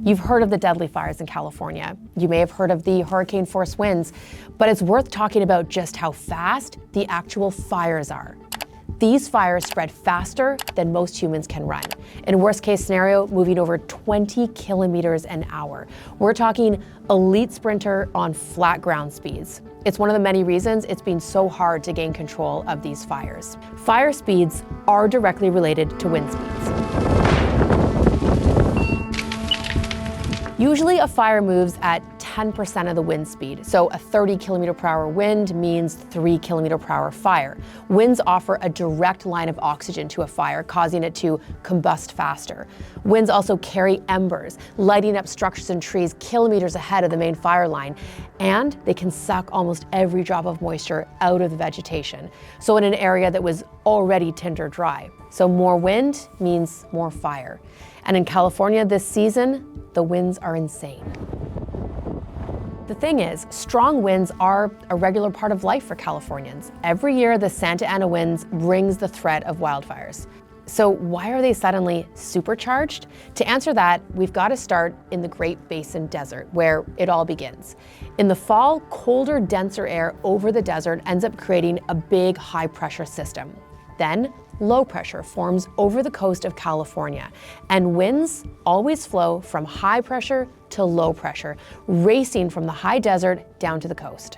You've heard of the deadly fires in California. You may have heard of the hurricane-force winds, but it's worth talking about just how fast the actual fires are. These fires spread faster than most humans can run. In worst case scenario, moving over 20 kilometers an hour. We're talking elite sprinter on flat ground speeds. It's one of the many reasons it's been so hard to gain control of these fires. Fire speeds are directly related to wind speeds. Usually a fire moves at 10% of the wind speed. So a 30 kilometer per hour wind means 3 kilometer per hour fire. Winds offer a direct line of oxygen to a fire, causing it to combust faster. Winds also carry embers, lighting up structures and trees kilometers ahead of the main fire line. And they can suck almost every drop of moisture out of the vegetation. So in an area that was already tinder dry. So more wind means more fire. And in California this season, the winds are insane. The thing is, strong winds are a regular part of life for Californians. Every year, the Santa Ana winds brings the threat of wildfires. So why are they suddenly supercharged? To answer that, we've got to start in the Great Basin Desert, where it all begins. In the fall, colder, denser air over the desert ends up creating a big high-pressure system. Then, low pressure forms over the coast of California, and winds always flow from high pressure to low pressure, racing from the high desert down to the coast.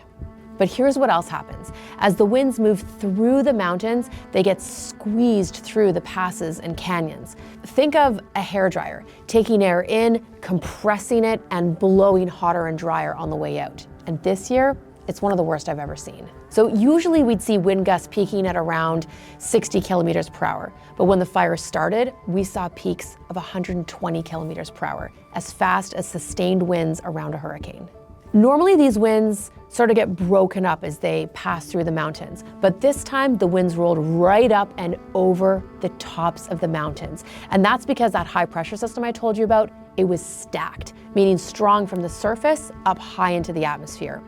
But here's what else happens. As the winds move through the mountains, they get squeezed through the passes and canyons. Think of a hairdryer, taking air in, compressing it, and blowing hotter and drier on the way out. And this year, it's one of the worst I've ever seen. So usually we'd see wind gusts peaking at around 60 kilometers per hour. But when the fire started, we saw peaks of 120 kilometers per hour, as fast as sustained winds around a hurricane. Normally these winds sort of get broken up as they pass through the mountains, but this time the winds rolled right up and over the tops of the mountains. And that's because that high pressure system I told you about, it was stacked, meaning strong from the surface up high into the atmosphere.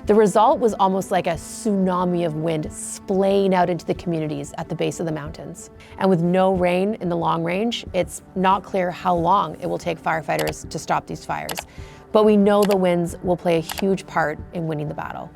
The result was almost like a tsunami of wind splaying out into the communities at the base of the mountains. And with no rain in the long range, it's not clear how long it will take firefighters to stop these fires. But we know the winds will play a huge part in winning the battle.